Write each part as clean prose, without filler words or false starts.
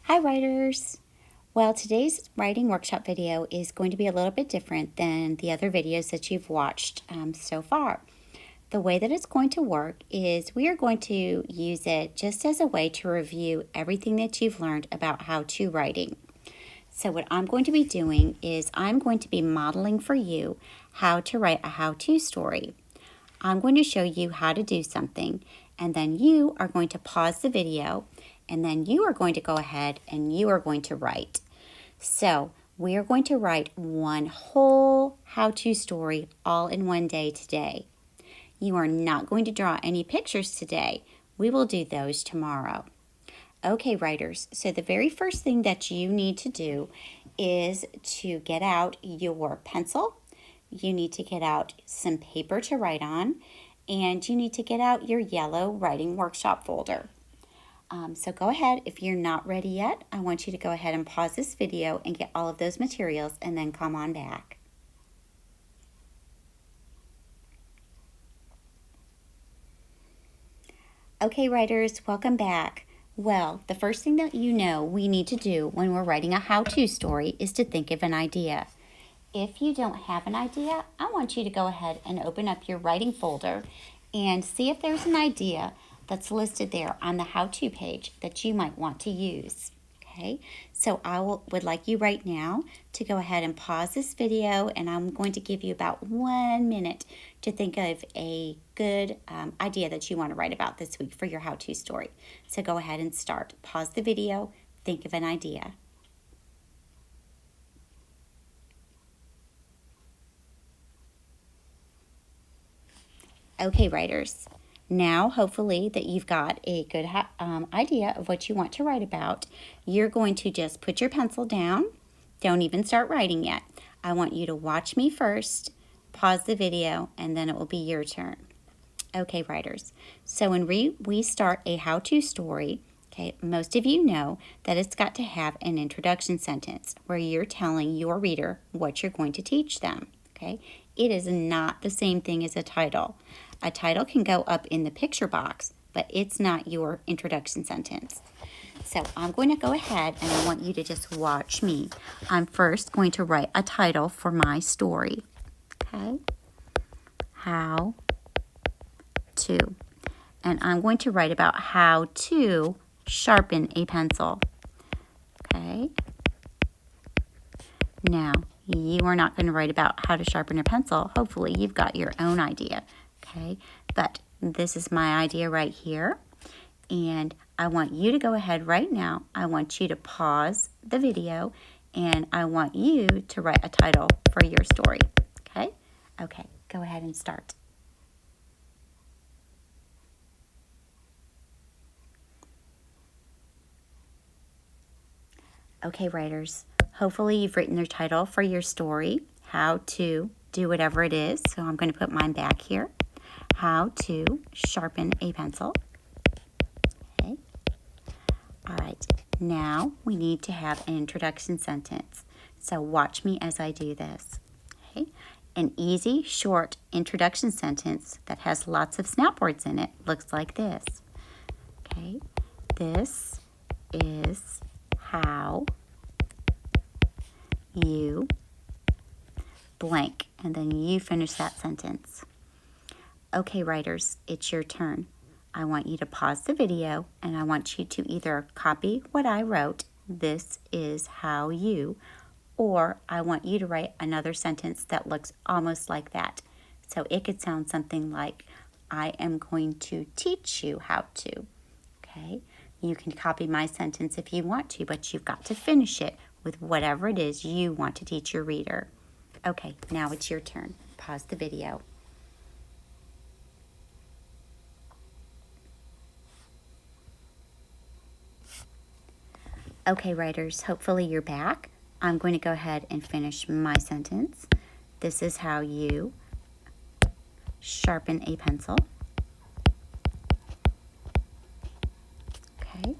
Hi writers! Well, today's writing workshop video is going to be a little bit different than the other videos that you've watched so far. The way that it's going to work is we are going to use it just as a way to review everything that you've learned about how-to writing. So what I'm going to be doing is I'm going to be modeling for you how to write a how-to story. I'm going to show you how to do something, and then you are going to pause the video, and then you are going to go ahead and you are going to write. So we are going to write one whole how-to story all in one day today. You are not going to draw any pictures today. We will do those tomorrow. Okay, writers, so the very first thing that you need to do is to get out your pencil. You need to get out some paper to write on, and you need to get out your yellow writing workshop folder. So go ahead. If you're not ready yet, I want you to go ahead and pause this video and get all of those materials and then come on back. Okay, writers, welcome back. Well, the first thing that you know we need to do when we're writing a how-to story is to think of an idea. If you don't have an idea, I want you to go ahead and open up your writing folder and see if there's an idea that's listed there on the how-to page that you might want to use. Okay, so would like you right now to go ahead and pause this video, and I'm going to give you about 1 minute to think of a good idea that you want to write about this week for your how-to story. So go ahead and start. Pause the video, think of an idea. Okay, writers, now hopefully that you've got a good idea of what you want to write about, you're going to just put your pencil down. Don't even start writing yet. I want you to watch me first, pause the video, and then it will be your turn. Okay, writers, so when we start a how-to story, okay, most of you know that it's got to have an introduction sentence where you're telling your reader what you're going to teach them. Okay, it is not the same thing as a title. A title can go up in the picture box, but it's not your introduction sentence. So I'm going to go ahead and I want you to just watch me. I'm first going to write a title for my story. Okay, how to. And I'm going to write about how to sharpen a pencil. Okay. Now, you are not going to write about how to sharpen a pencil. Hopefully, you've got your own idea. Okay. But this is my idea right here. And I want you to go ahead right now. I want you to pause the video and I want you to write a title for your story. Okay? Okay, go ahead and start. Okay, writers, hopefully you've written your title for your story, how to do whatever it is. So I'm going to put mine back here. How to sharpen a pencil. Okay. All right, now we need to have an introduction sentence. So watch me as I do this. Okay. An easy, short introduction sentence that has lots of snap words in it looks like this. Okay. This is how you blank, and then you finish that sentence. Okay, writers, it's your turn. I want you to pause the video, and I want you to either copy what I wrote, this is how you, or I want you to write another sentence that looks almost like that. So it could sound something like, I am going to teach you how to. Okay? You can copy my sentence if you want to, but you've got to finish it with whatever it is you want to teach your reader. Okay, now it's your turn. Pause the video. Okay, writers, hopefully you're back. I'm going to go ahead and finish my sentence. This is how you sharpen a pencil. Okay.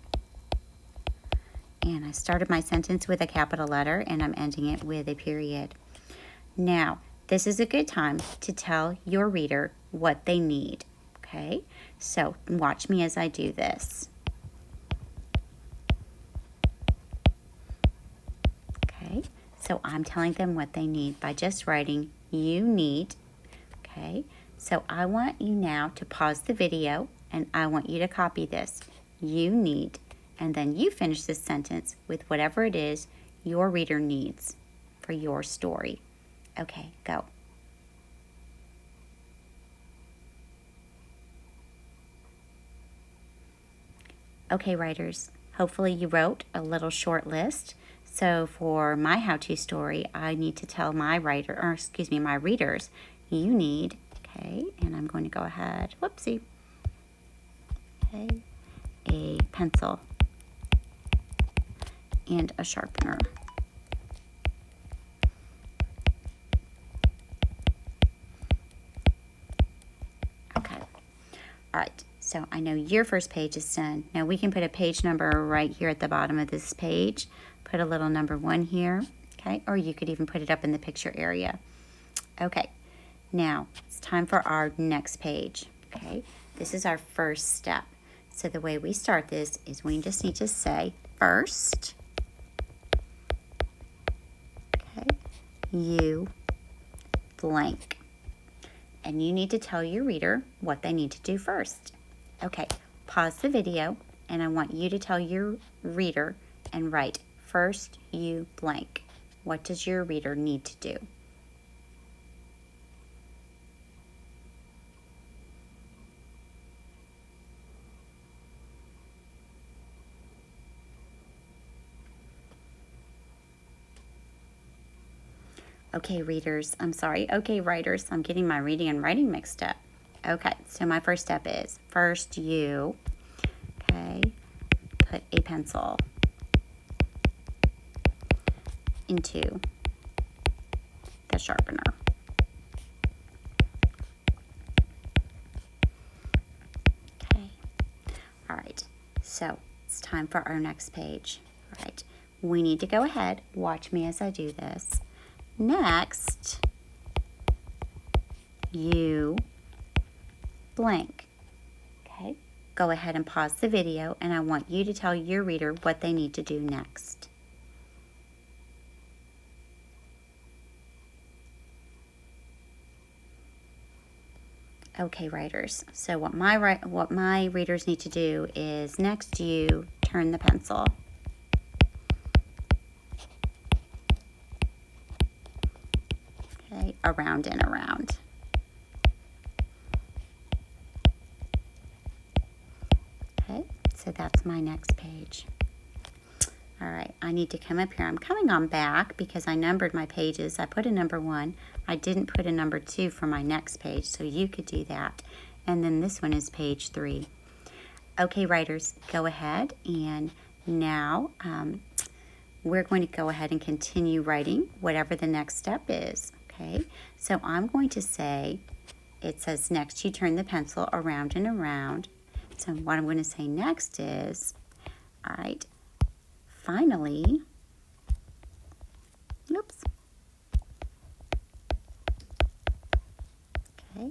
And I started my sentence with a capital letter and I'm ending it with a period. Now, this is a good time to tell your reader what they need. Okay, so watch me as I do this. So I'm telling them what they need by just writing you need. Okay, so I want you now to pause the video and I want you to copy this. You need, and then you finish this sentence with whatever it is your reader needs for your story. Okay, go. Okay, writers, hopefully you wrote a little short list. So for my how-to story, I need to tell my readers, you need, okay, and I'm going to go ahead, whoopsie, okay, a pencil and a sharpener. Okay, all right, so I know your first page is done. Now we can put a page number right here at the bottom of this page, put a little number 1 here, okay, or you could even put it up in the picture area. Okay, now it's time for our next page, okay? This is our first step. So the way we start this is we just need to say first, okay, you blank. And you need to tell your reader what they need to do first. Okay, pause the video and I want you to tell your reader and write first you blank. What does your reader need to do? Okay, writers, I'm getting my reading and writing mixed up. Okay, so my first step is first you, okay, put a pencil into the sharpener. Okay, all right, so it's time for our next page. All right, we need to go ahead, watch me as I do this. Next, you blank. Okay, go ahead and pause the video and I want you to tell your reader what they need to do next. Okay, writers, so what my readers need to do is next you turn the pencil. Okay, around and around. Okay, so that's my next page. All right, I need to come up here. I'm coming on back because I numbered my pages. I put a number 1. I didn't put a number 2 for my next page, so you could do that. And then this one is page 3. Okay, writers, go ahead and now we're going to go ahead and continue writing whatever the next step is. Okay, so I'm going to say, it says next you turn the pencil around and around. So what I'm going to say next is, all right, finally, oops. Okay,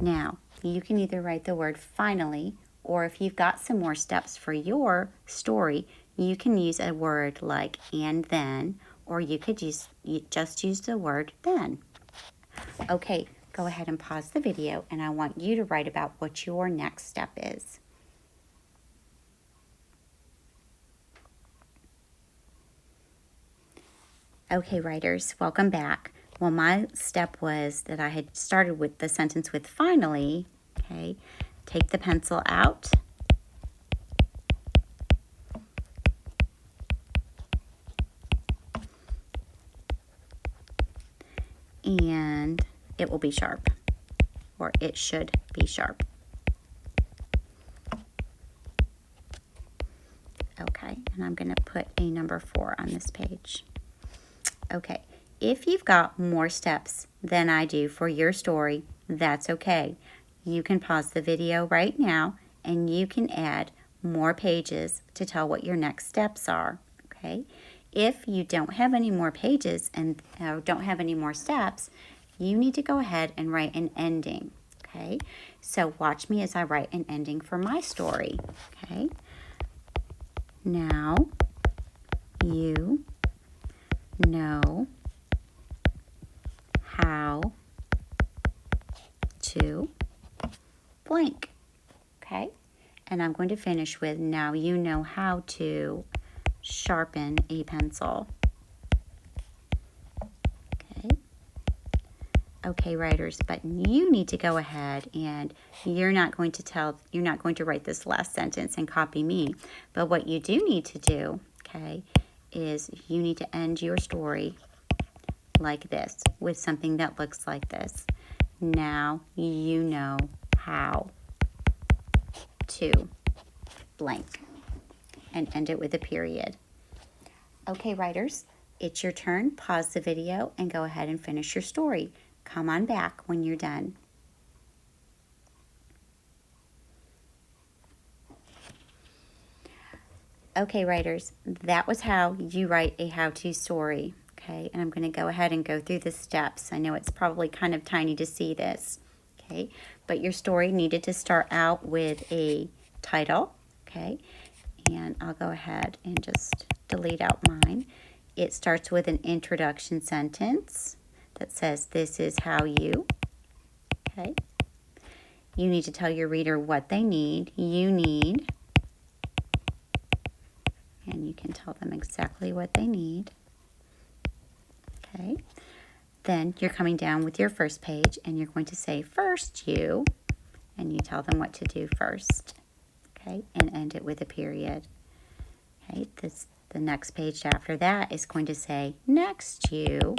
now you can either write the word finally, or if you've got some more steps for your story, you can use a word like and then, or you could just use the word then. Okay, go ahead and pause the video and I want you to write about what your next step is. Okay, writers, welcome back. Well, my step was that I had started with the sentence with finally, okay, take the pencil out. And it will be sharp, or it should be sharp. Okay, and I'm going to put a number 4 on this page. Okay, if you've got more steps than I do for your story, that's okay. You can pause the video right now and you can add more pages to tell what your next steps are, okay? If you don't have any more pages and don't have any more steps, you need to go ahead and write an ending, okay? So watch me as I write an ending for my story, okay? Now, you know how to blank. Okay? And I'm going to finish with, now you know how to sharpen a pencil. Okay? Okay, writers, but you need to go ahead and you're not going to write this last sentence and copy me. But what you do need to do, okay, is you need to end your story like this, with something that looks like this. Now you know how to blank, and end it with a period. Okay, writers, it's your turn. Pause the video and go ahead and finish your story. Come on back when you're done. Okay, writers, that was how you write a how-to story. Okay, and I'm going to go ahead and go through the steps. I know it's probably kind of tiny to see this. Okay, but your story needed to start out with a title. Okay, and I'll go ahead and just delete out mine. It starts with an introduction sentence that says, this is how you. Okay, you need to tell your reader what they need. You need, and you can tell them exactly what they need. Okay, then you're coming down with your first page and you're going to say, first you, and you tell them what to do first. Okay, and end it with a period. Okay, the next page after that is going to say, next you,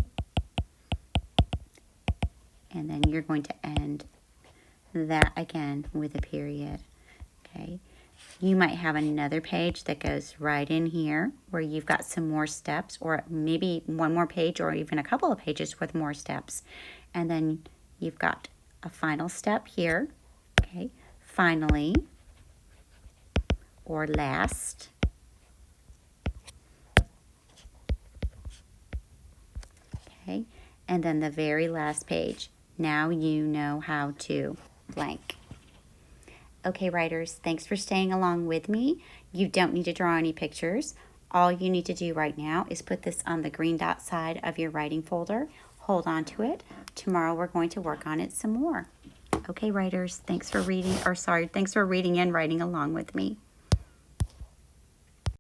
and then you're going to end that again with a period. Okay, you might have another page that goes right in here where you've got some more steps, or maybe one more page or even a couple of pages with more steps. And then you've got a final step here. Okay, finally, or last. Okay, and then the very last page. Now you know how to blank. Okay, writers, thanks for staying along with me. You don't need to draw any pictures. All you need to do right now is put this on the green dot side of your writing folder. Hold on to it. Tomorrow we're going to work on it some more. Okay, writers, thanks for reading and writing along with me.